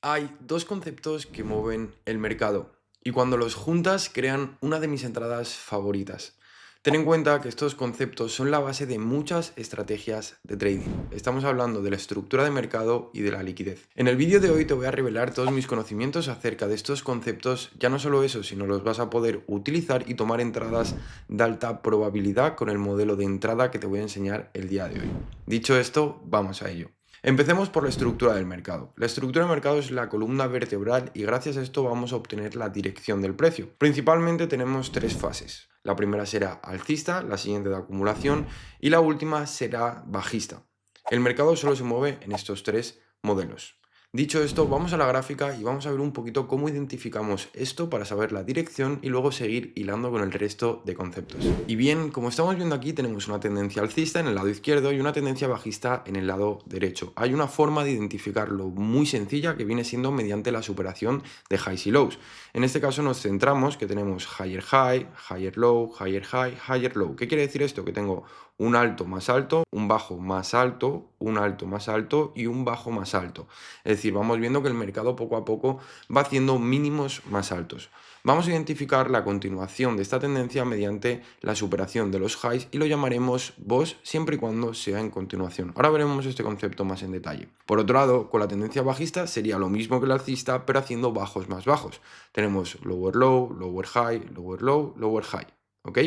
Hay dos conceptos que mueven el mercado y cuando los juntas crean una de mis entradas favoritas. Ten en cuenta que estos conceptos son la base de muchas estrategias de trading. Estamos hablando de la estructura de mercado y de la liquidez. En el vídeo de hoy te voy a revelar todos mis conocimientos acerca de estos conceptos, ya no solo eso, sino los vas a poder utilizar y tomar entradas de alta probabilidad con el modelo de entrada que te voy a enseñar el día de hoy. Dicho esto, vamos a ello. Empecemos por la estructura del mercado. La estructura del mercado es la columna vertebral y gracias a esto vamos a obtener la dirección del precio. Principalmente tenemos tres fases. La primera será alcista, la siguiente de acumulación y la última será bajista. El mercado solo se mueve en estos tres modelos. Dicho esto, vamos a la gráfica y vamos a ver un poquito cómo identificamos esto para saber la dirección y luego seguir hilando con el resto de conceptos. Y bien, como estamos viendo aquí, tenemos una tendencia alcista en el lado izquierdo y una tendencia bajista en el lado derecho. Hay una forma de identificarlo muy sencilla que viene siendo mediante la superación de highs y lows. En este caso nos centramos que tenemos higher high, higher low, higher high, higher low. ¿Qué quiere decir esto? Que tengo un alto más alto, un bajo más alto, un alto más alto y un bajo más alto. Es decir, vamos viendo que el mercado poco a poco va haciendo mínimos más altos. Vamos a identificar la continuación de esta tendencia mediante la superación de los highs y lo llamaremos BOS siempre y cuando sea en continuación. Ahora veremos este concepto más en detalle. Por otro lado, con la tendencia bajista sería lo mismo que el alcista, pero haciendo bajos más bajos. Tenemos lower low, lower high, lower low, lower high. ¿Ok?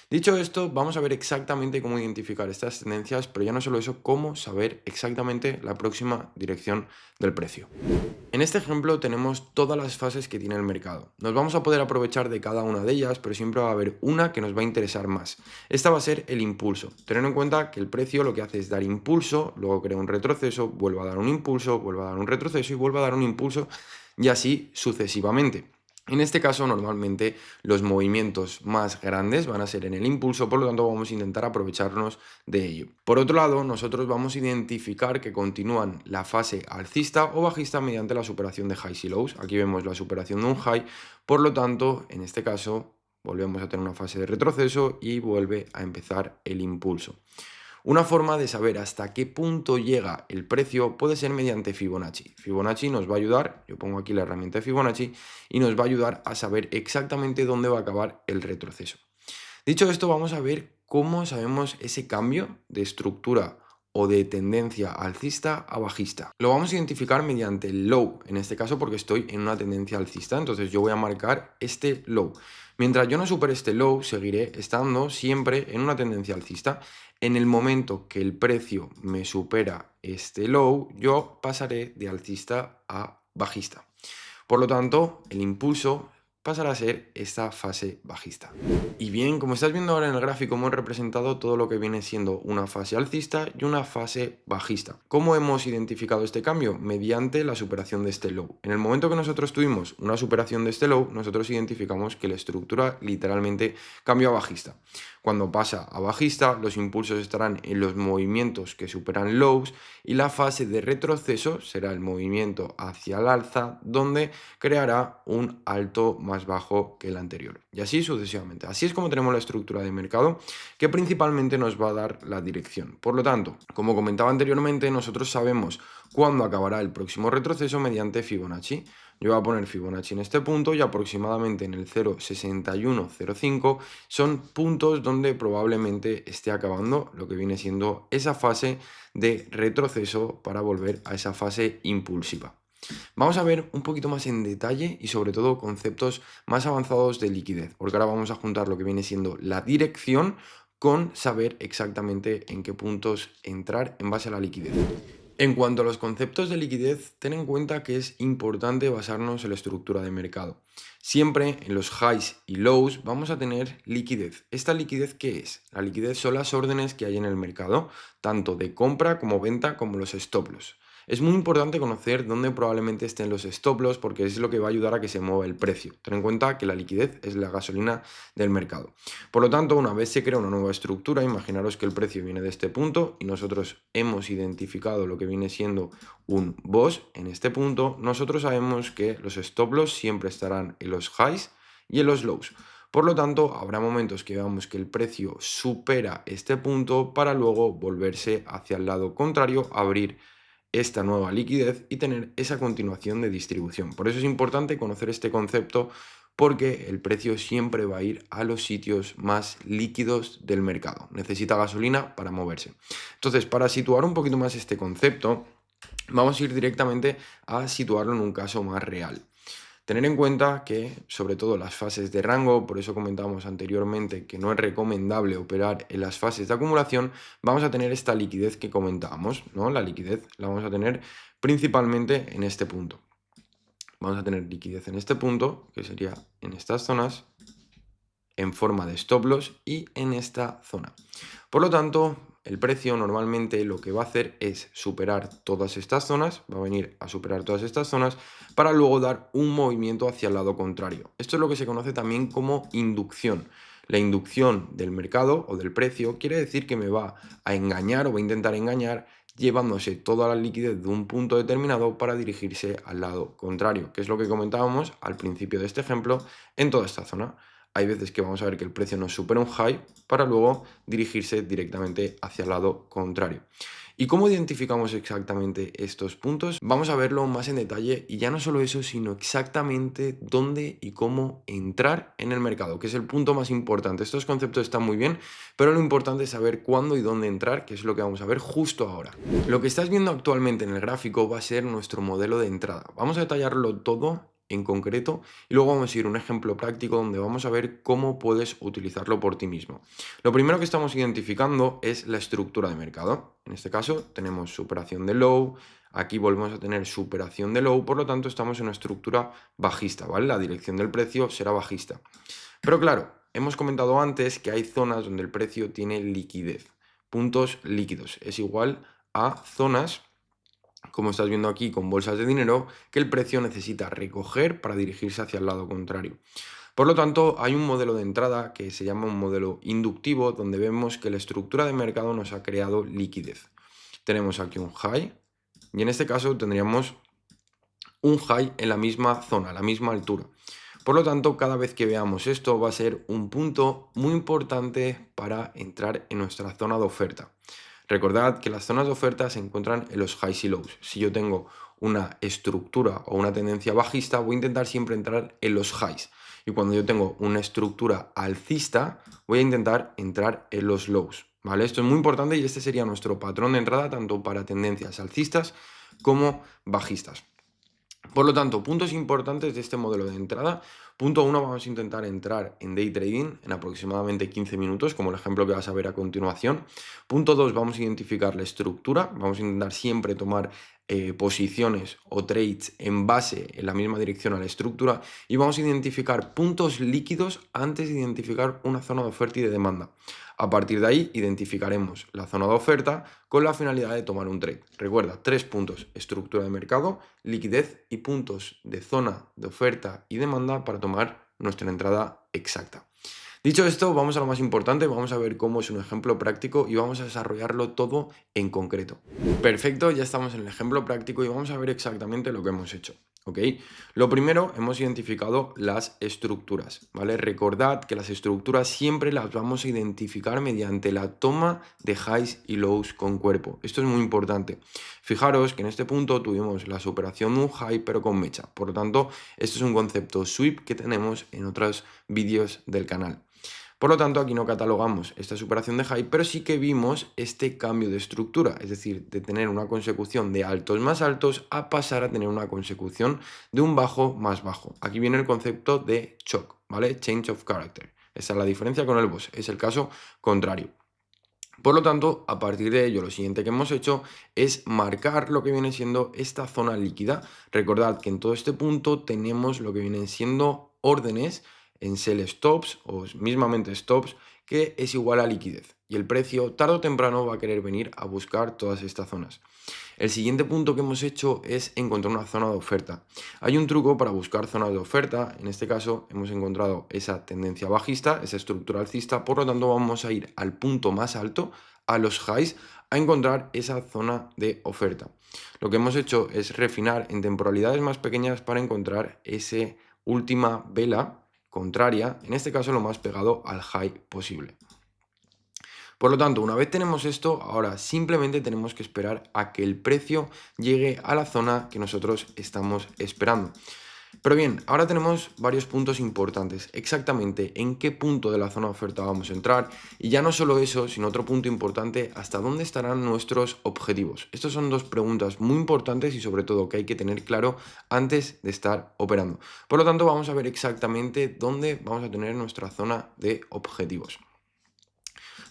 Dicho esto, vamos a ver exactamente cómo identificar estas tendencias, pero ya no solo eso, cómo saber exactamente la próxima dirección del precio. En este ejemplo tenemos todas las fases que tiene el mercado. Nos vamos a poder aprovechar de cada una de ellas, pero siempre va a haber una que nos va a interesar más. Esta va a ser el impulso. Tener en cuenta que el precio lo que hace es dar impulso, luego crea un retroceso, vuelve a dar un impulso, vuelve a dar un retroceso y vuelve a dar un impulso y así sucesivamente. En este caso, normalmente los movimientos más grandes van a ser en el impulso, por lo tanto vamos a intentar aprovecharnos de ello. Por otro lado, nosotros vamos a identificar que continúan la fase alcista o bajista mediante la superación de highs y lows. Aquí vemos la superación de un high, por lo tanto, en este caso, volvemos a tener una fase de retroceso y vuelve a empezar el impulso. Una forma de saber hasta qué punto llega el precio puede ser mediante Fibonacci. Fibonacci nos va a ayudar, yo pongo aquí la herramienta de Fibonacci, y nos va a ayudar a saber exactamente dónde va a acabar el retroceso. Dicho esto, vamos a ver cómo sabemos ese cambio de estructura o de tendencia alcista a bajista. Lo vamos a identificar mediante el low, en este caso porque estoy en una tendencia alcista, entonces yo voy a marcar este low. Mientras yo no supere este low, seguiré estando siempre en una tendencia alcista. En el momento que el precio me supera este low, yo pasaré de alcista a bajista. Por lo tanto, el impulso pasará a ser esta fase bajista. Y bien, como estás viendo ahora en el gráfico, hemos representado todo lo que viene siendo una fase alcista y una fase bajista. ¿Cómo hemos identificado este cambio? Mediante la superación de este low. En el momento que nosotros tuvimos una superación de este low, nosotros identificamos que la estructura literalmente cambió a bajista. Cuando pasa a bajista, los impulsos estarán en los movimientos que superan lows y la fase de retroceso será el movimiento hacia el alza, donde creará un alto más bajo que el anterior. Y así sucesivamente. Así es como tenemos la estructura de mercado, que principalmente nos va a dar la dirección. Por lo tanto, como comentaba anteriormente, nosotros sabemos cuándo acabará el próximo retroceso mediante Fibonacci. Yo voy a poner Fibonacci en este punto y aproximadamente en el 0,6105 son puntos donde probablemente esté acabando lo que viene siendo esa fase de retroceso para volver a esa fase impulsiva. Vamos a ver un poquito más en detalle y sobre todo conceptos más avanzados de liquidez, porque ahora vamos a juntar lo que viene siendo la dirección con saber exactamente en qué puntos entrar en base a la liquidez. En cuanto a los conceptos de liquidez, ten en cuenta que es importante basarnos en la estructura de mercado. Siempre en los highs y lows vamos a tener liquidez. ¿Esta liquidez qué es? La liquidez son las órdenes que hay en el mercado, tanto de compra como venta como los stop loss. Es muy importante conocer dónde probablemente estén los stop loss porque es lo que va a ayudar a que se mueva el precio. Ten en cuenta que la liquidez es la gasolina del mercado. Por lo tanto, una vez se crea una nueva estructura, imaginaros que el precio viene de este punto y nosotros hemos identificado lo que viene siendo un BOS en este punto, nosotros sabemos que los stop loss siempre estarán en los highs y en los lows. Por lo tanto, habrá momentos que veamos que el precio supera este punto para luego volverse hacia el lado contrario, abrir esta nueva liquidez y tener esa continuación de distribución. Por eso es importante conocer este concepto, porque el precio siempre va a ir a los sitios más líquidos del mercado. Necesita gasolina para moverse. Entonces, para situar un poquito más este concepto, vamos a ir directamente a situarlo en un caso más real. Tener en cuenta que, sobre todo las fases de rango, por eso comentábamos anteriormente que no es recomendable operar en las fases de acumulación, vamos a tener esta liquidez que comentábamos, ¿no? La liquidez la vamos a tener principalmente en este punto. Vamos a tener liquidez en este punto, que sería en estas zonas, en forma de stop loss y en esta zona. Por lo tanto, el precio normalmente lo que va a hacer es superar todas estas zonas, va a venir a superar todas estas zonas para luego dar un movimiento hacia el lado contrario. Esto es lo que se conoce también como inducción. La inducción del mercado o del precio quiere decir que me va a engañar o va a intentar engañar llevándose toda la liquidez de un punto determinado para dirigirse al lado contrario, que es lo que comentábamos al principio de este ejemplo en toda esta zona. Hay veces que vamos a ver que el precio nos supera un high para luego dirigirse directamente hacia el lado contrario. ¿Y cómo identificamos exactamente estos puntos? Vamos a verlo más en detalle, y ya no solo eso, sino exactamente dónde y cómo entrar en el mercado, que es el punto más importante. Estos conceptos están muy bien, pero lo importante es saber cuándo y dónde entrar, que es lo que vamos a ver justo ahora. Lo que estás viendo actualmente en el gráfico va a ser nuestro modelo de entrada. Vamos a detallarlo todo en concreto y luego vamos a ir a un ejemplo práctico donde vamos a ver cómo puedes utilizarlo por ti mismo. Lo primero que estamos identificando es la estructura de mercado. En este caso tenemos superación de low, aquí volvemos a tener superación de low, por lo tanto estamos en una estructura bajista, ¿vale? La dirección del precio será bajista. Pero claro, hemos comentado antes que hay zonas donde el precio tiene liquidez, puntos líquidos, es igual a zonas, como estás viendo aquí con bolsas de dinero, que el precio necesita recoger para dirigirse hacia el lado contrario. Por lo tanto, hay un modelo de entrada que se llama un modelo inductivo, donde vemos que la estructura de mercado nos ha creado liquidez. Tenemos aquí un high y en este caso tendríamos un high en la misma zona, a la misma altura. Por lo tanto, cada vez que veamos esto va a ser un punto muy importante para entrar en nuestra zona de oferta. Recordad que las zonas de oferta se encuentran en los highs y lows. Si yo tengo una estructura o una tendencia bajista, voy a intentar siempre entrar en los highs. Y cuando yo tengo una estructura alcista, voy a intentar entrar en los lows. ¿Vale? Esto es muy importante y este sería nuestro patrón de entrada tanto para tendencias alcistas como bajistas. Por lo tanto, puntos importantes de este modelo de entrada. Punto 1, vamos a intentar entrar en day trading en aproximadamente 15 minutos, como el ejemplo que vas a ver a continuación. Punto 2, vamos a identificar la estructura. Vamos a intentar siempre tomar posiciones o trades en base en la misma dirección a la estructura, y vamos a identificar puntos líquidos antes de identificar una zona de oferta y de demanda. A partir de ahí identificaremos la zona de oferta con la finalidad de tomar un trade. Recuerda, 3 puntos: estructura de mercado, liquidez y puntos de zona de oferta y demanda para tomar nuestra entrada exacta. Dicho esto, vamos a lo más importante, vamos a ver cómo es un ejemplo práctico y vamos a desarrollarlo todo en concreto. Perfecto, ya estamos en el ejemplo práctico y vamos a ver exactamente lo que hemos hecho. ¿Ok? Lo primero, hemos identificado las estructuras, ¿vale? Recordad que las estructuras siempre las vamos a identificar mediante la toma de highs y lows con cuerpo. Esto es muy importante. Fijaros que en este punto tuvimos la superación de un high pero con mecha. Por lo tanto, esto es un concepto sweep que tenemos en otros vídeos del canal. Por lo tanto, aquí no catalogamos esta superación de high, pero sí que vimos este cambio de estructura, es decir, de tener una consecución de altos más altos a pasar a tener una consecución de un bajo más bajo. Aquí viene el concepto de shock, ¿vale? Change of character. Esa es la diferencia con el boss, es el caso contrario. Por lo tanto, a partir de ello, lo siguiente que hemos hecho es marcar lo que viene siendo esta zona líquida. Recordad que en todo este punto tenemos lo que vienen siendo órdenes en sell stops o mismamente stops, que es igual a liquidez. Y el precio tarde o temprano va a querer venir a buscar todas estas zonas. El siguiente punto que hemos hecho es encontrar una zona de oferta. Hay un truco para buscar zonas de oferta. En este caso hemos encontrado esa tendencia bajista, esa estructura alcista, por lo tanto vamos a ir al punto más alto, a los highs, a encontrar esa zona de oferta. Lo que hemos hecho es refinar en temporalidades más pequeñas para encontrar esa última vela contraria, en este caso lo más pegado al high posible. Por lo tanto, una vez tenemos esto, ahora simplemente tenemos que esperar a que el precio llegue a la zona que nosotros estamos esperando. Pero bien, ahora tenemos varios puntos importantes. Exactamente en qué punto de la zona de oferta vamos a entrar. Y ya no solo eso, sino otro punto importante, hasta dónde estarán nuestros objetivos. Estas son dos preguntas muy importantes y sobre todo que hay que tener claro antes de estar operando. Por lo tanto, vamos a ver exactamente dónde vamos a tener nuestra zona de objetivos.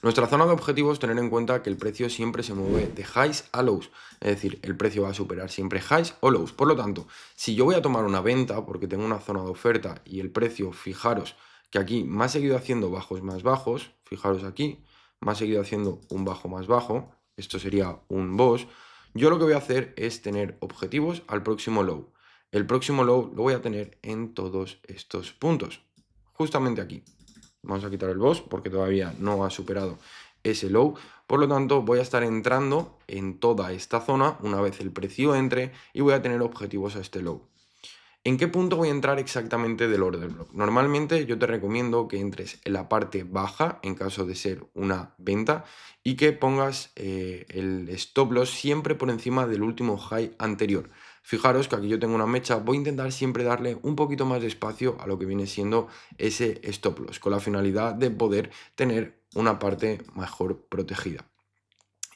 Nuestra zona de objetivos, tener en cuenta que el precio siempre se mueve de highs a lows, es decir, el precio va a superar siempre highs o lows. Por lo tanto, si yo voy a tomar una venta porque tengo una zona de oferta y el precio, fijaros que aquí me ha seguido haciendo bajos más bajos, fijaros aquí, me ha seguido haciendo un bajo más bajo, esto sería un boss, yo lo que voy a hacer es tener objetivos al próximo low. El próximo low lo voy a tener en todos estos puntos, justamente aquí. Vamos a quitar el boss porque todavía no ha superado ese low. Por lo tanto, voy a estar entrando en toda esta zona una vez el precio entre y voy a tener objetivos a este low. ¿En qué punto voy a entrar exactamente del order block? Normalmente yo te recomiendo que entres en la parte baja en caso de ser una venta y que pongas el stop loss siempre por encima del último high anterior. Fijaros que aquí yo tengo una mecha, voy a intentar siempre darle un poquito más de espacio a lo que viene siendo ese stop loss, con la finalidad de poder tener una parte mejor protegida.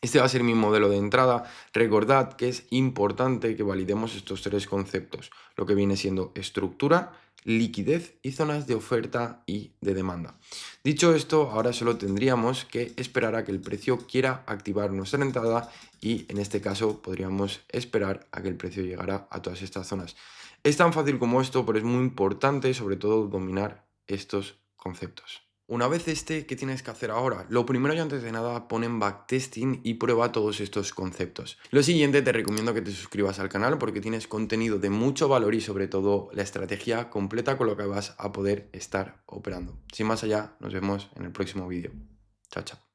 Este va a ser mi modelo de entrada. Recordad que es importante que validemos estos tres conceptos, lo que viene siendo estructura, liquidez y zonas de oferta y de demanda. Dicho esto, ahora solo tendríamos que esperar a que el precio quiera activar nuestra entrada y en este caso podríamos esperar a que el precio llegara a todas estas zonas. Es tan fácil como esto, pero es muy importante sobre todo dominar estos conceptos. Una vez ¿qué tienes que hacer ahora? Lo primero y antes de nada, pon en backtesting y prueba todos estos conceptos. Lo siguiente, te recomiendo que te suscribas al canal porque tienes contenido de mucho valor y sobre todo la estrategia completa con lo que vas a poder estar operando. Sin más allá, nos vemos en el próximo vídeo. Chao, chao.